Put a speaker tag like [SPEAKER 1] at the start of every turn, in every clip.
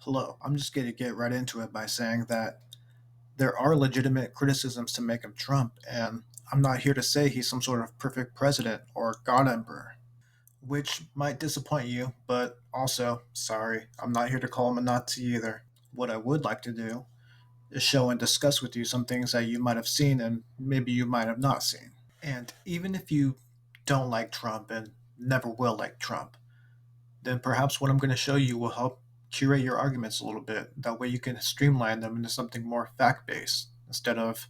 [SPEAKER 1] Hello, I'm just going to get right into it by saying that there are legitimate criticisms to make of Trump, and I'm not here to say he's some sort of perfect president or god emperor, which might disappoint you, but also, sorry, I'm not here to call him a Nazi either. What I would like to do is show and discuss with you some things that you might have seen and maybe you might have not seen. And even if you don't like Trump and never will like Trump, then perhaps what I'm going to show you will help curate your arguments a little bit. That way you can streamline them into something more fact based instead of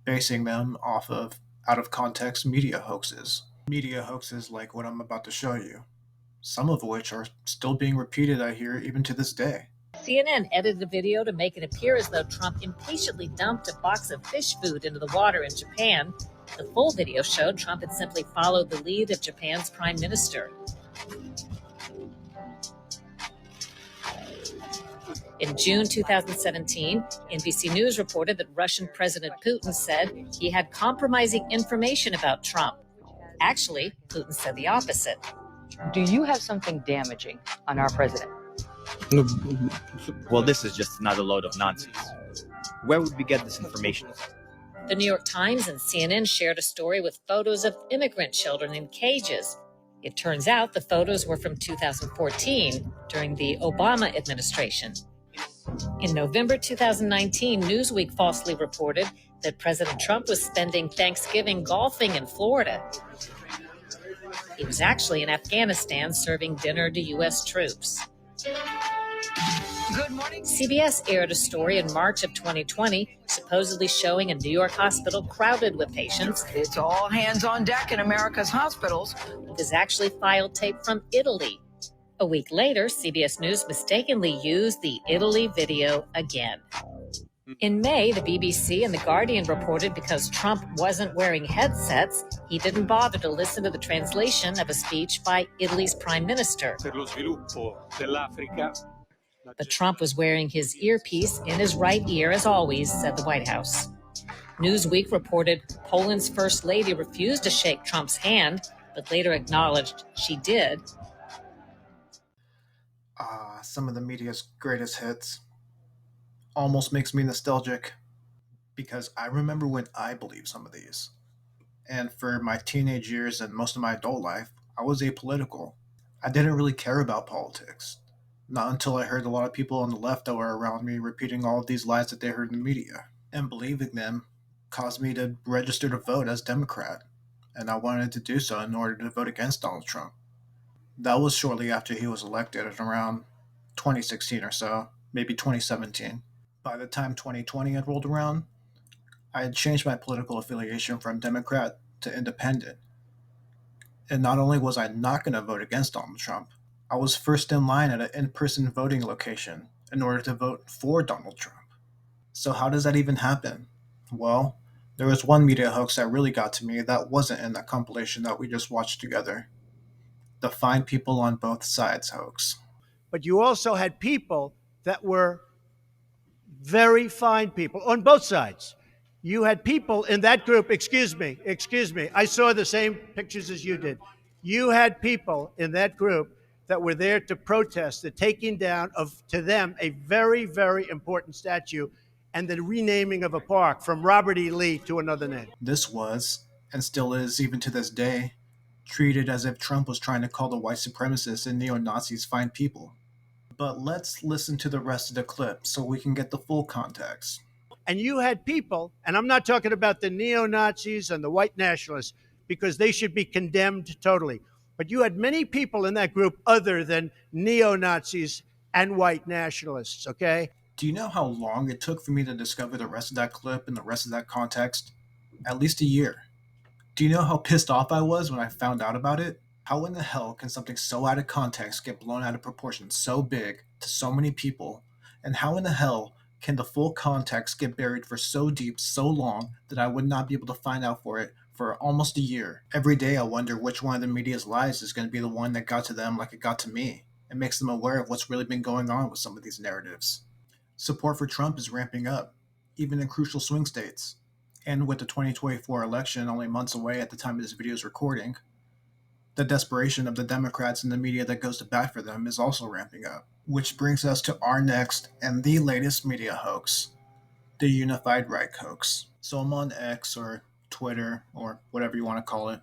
[SPEAKER 1] basing them off of out of context media hoaxes. Media hoaxes like what I'm about to show you, some of which are still being repeated, I hear, even to this day.
[SPEAKER 2] CNN edited a video to make it appear as though Trump impatiently dumped a box of fish food into the water in Japan. The full video showed Trump had simply followed the lead of Japan's prime minister. In June 2017, NBC News reported that Russian President Putin said he had compromising information about Trump. Actually, Putin said the opposite.
[SPEAKER 3] Do you have something damaging on our president?
[SPEAKER 4] Well, this is just another load of nonsense. Where would we get this information?
[SPEAKER 2] The New York Times and CNN shared a story with photos of immigrant children in cages. It turns out the photos were from 2014, during the Obama administration. In November 2019, Newsweek falsely reported that President Trump was spending Thanksgiving golfing in Florida. He was actually in Afghanistan serving dinner to U.S. troops.
[SPEAKER 3] Good morning.
[SPEAKER 2] CBS aired a story in March of 2020, supposedly showing a New York hospital crowded with patients.
[SPEAKER 3] It's all hands on deck in America's hospitals.
[SPEAKER 2] It is actually file tape from Italy. A week later, CBS News mistakenly used the Italy video again. In May, the BBC and The Guardian reported because Trump wasn't wearing headsets, he didn't bother to listen to the translation of a speech by Italy's prime minister. But Trump was wearing his earpiece in his right ear, as always, said the White House. Newsweek reported Poland's first lady refused to shake Trump's hand, but later acknowledged she did.
[SPEAKER 1] Some of the media's greatest hits almost makes me nostalgic because I remember when I believed some of these. And for my teenage years and most of my adult life, I was apolitical. I didn't really care about politics. Not until I heard a lot of people on the left that were around me repeating all of these lies that they heard in the media. And believing them caused me to register to vote as Democrat. And I wanted to do so in order to vote against Donald Trump. That was shortly after he was elected in around 2016 or so, maybe 2017. By the time 2020 had rolled around, I had changed my political affiliation from Democrat to Independent. And not only was I not going to vote against Donald Trump, I was first in line at an in-person voting location in order to vote for Donald Trump. So how does that even happen? Well, there was one media hoax that really got to me that wasn't in that compilation that we just watched together. The Fine People on Both Sides hoax.
[SPEAKER 5] But you also had people that were very fine people on both sides. You had people in that group, excuse me, I saw the same pictures as you did. You had people in that group that were there to protest the taking down of, to them, a very, very important statue and the renaming of a park from Robert E. Lee to another name.
[SPEAKER 1] This was, and still is even to this day, treated as if Trump was trying to call the white supremacists and neo-Nazis fine people. But let's listen to the rest of the clip so we can get the full context.
[SPEAKER 5] And you had people, and I'm not talking about the neo-Nazis and the white nationalists, because they should be condemned totally. But you had many people in that group other than neo-Nazis and white nationalists, okay?
[SPEAKER 1] Do you know how long it took for me to discover the rest of that clip and the rest of that context? At least a year. Do you know how pissed off I was when I found out about it? How in the hell can something so out of context get blown out of proportion so big to so many people? And how in the hell can the full context get buried for so deep, so long, that I would not be able to find out for it for almost a year? Every day I wonder which one of the media's lies is going to be the one that got to them like it got to me. It makes them aware of what's really been going on with some of these narratives. Support for Trump is ramping up, even in crucial swing states. And with the 2024 election only months away at the time of this video's recording, the desperation of the Democrats and the media that goes to bat for them is also ramping up. Which brings us to our next and the latest media hoax, the Unified Reich hoax. So I'm on X or Twitter or whatever you want to call it,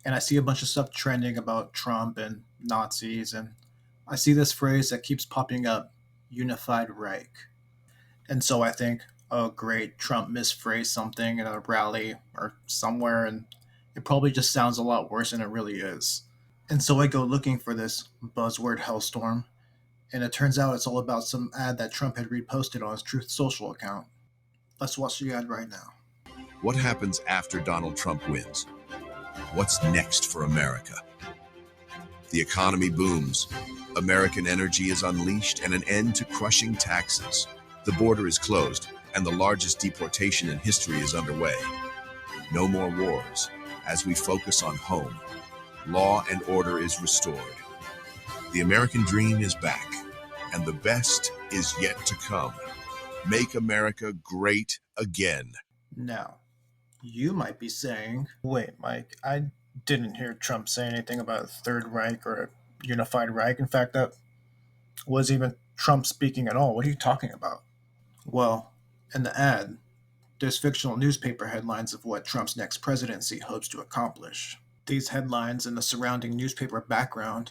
[SPEAKER 1] and I see a bunch of stuff trending about Trump and Nazis, and I see this phrase that keeps popping up, Unified Reich. And so I think, oh great, Trump misphrased something at a rally or somewhere, and it probably just sounds a lot worse than it really is. And so I go looking for this buzzword hellstorm, and it turns out it's all about some ad that Trump had reposted on his Truth Social account. Let's watch the ad right now.
[SPEAKER 6] What happens after Donald Trump wins? What's next for America? The economy booms. American energy is unleashed and an end to crushing taxes. The border is closed and the largest deportation in history is underway. No more wars as we focus on home. Law and order is restored. The American dream is back and the best is yet to come. Make America great again.
[SPEAKER 1] Now, you might be saying, wait, Mike, I didn't hear Trump say anything about a Third Reich or a Unified Reich. In fact, that was even Trump speaking at all. What are you talking about? Well, in the ad, there's fictional newspaper headlines of what Trump's next presidency hopes to accomplish. These headlines and the surrounding newspaper background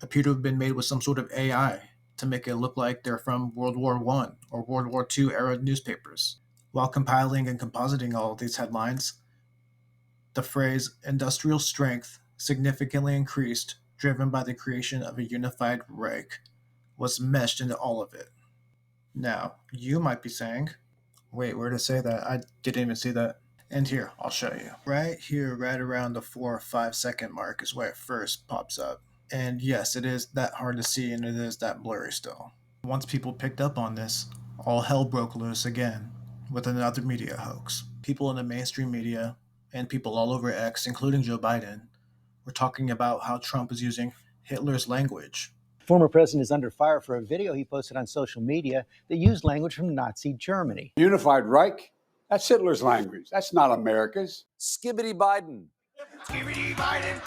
[SPEAKER 1] appear to have been made with some sort of AI to make it look like they're from World War I or World War II era newspapers. While compiling and compositing all of these headlines, the phrase industrial strength significantly increased, driven by the creation of a unified Reich, was meshed into all of it. Now, you might be saying, wait, where did it say that? I didn't even see that. And here, I'll show you. Right here, right around the 4 or 5 second mark is where it first pops up. And yes, it is that hard to see and it is that blurry still. Once people picked up on this, all hell broke loose again with another media hoax. People in the mainstream media and people all over X, including Joe Biden, were talking about how Trump is using Hitler's language.
[SPEAKER 7] Former president is under fire for a video he posted on social media that used language from Nazi Germany.
[SPEAKER 8] Unified Reich? That's Hitler's language. That's not America's.
[SPEAKER 9] Skibbity Biden.
[SPEAKER 10] Skibbity Biden.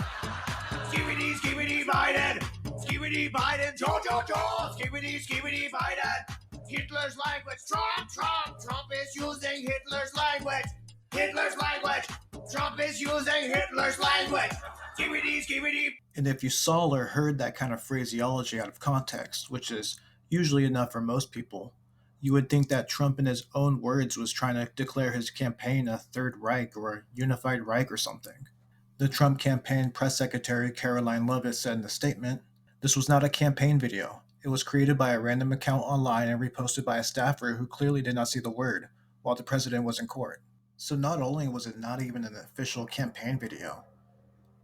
[SPEAKER 10] Skibbity Biden. Skibbity Biden. Joe. Skibbity Biden. Hitler's language. Trump is using Hitler's language. Trump is using Hitler's language. Skibbity.
[SPEAKER 1] And if you saw or heard that kind of phraseology out of context, which is usually enough for most people, you would think that Trump in his own words was trying to declare his campaign a Third Reich or a Unified Reich or something. The Trump campaign press secretary Caroline Leavitt said in a statement, "This was not a campaign video. It was created by a random account online and reposted by a staffer who clearly did not see the word while the president was in court." So not only was it not even an official campaign video,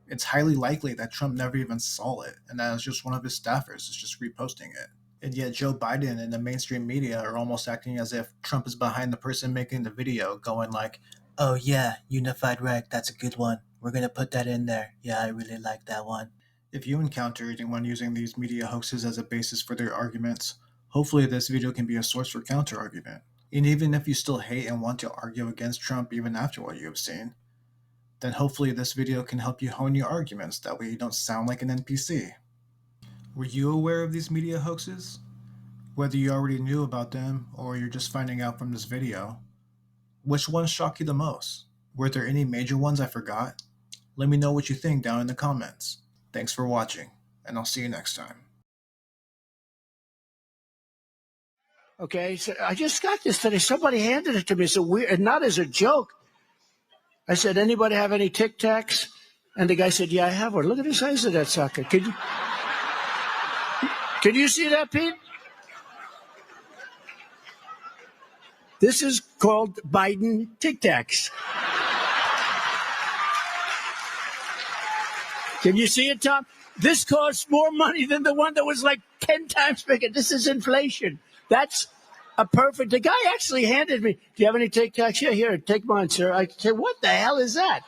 [SPEAKER 1] it's highly likely that Trump never even saw it, and that it was just one of his staffers is just reposting it. And yet Joe Biden and the mainstream media are almost acting as if Trump is behind the person making the video, going like, "Oh yeah, Unified Reich, that's a good one. We're going to put that in there. Yeah, I really like that one." If you encounter anyone using these media hoaxes as a basis for their arguments, hopefully this video can be a source for counter-argument. And even if you still hate and want to argue against Trump even after what you have seen, then hopefully this video can help you hone your arguments, that way you don't sound like an NPC. Were you aware of these media hoaxes? Whether you already knew about them or you're just finding out from this video, which ones shocked you the most? Were there any major ones I forgot? Let me know what you think down in the comments. Thanks for watching, and I'll see you next time.
[SPEAKER 11] Okay, so I just got this today. Somebody handed it to me. It's a weird, and not as a joke. I said, "Anybody have any Tic Tacs?" And the guy said, "Yeah, I have one." Look at the size of that sucker. Can you see that, Pete? This is called Biden Tic Tacs. Can you see it, Tom? This costs more money than the one that was like 10 times bigger. This is inflation. That's a perfect. The guy actually handed me, "Do you have any Tic Tacs?" "Yeah, here, take mine, sir." I said, "What the hell is that?"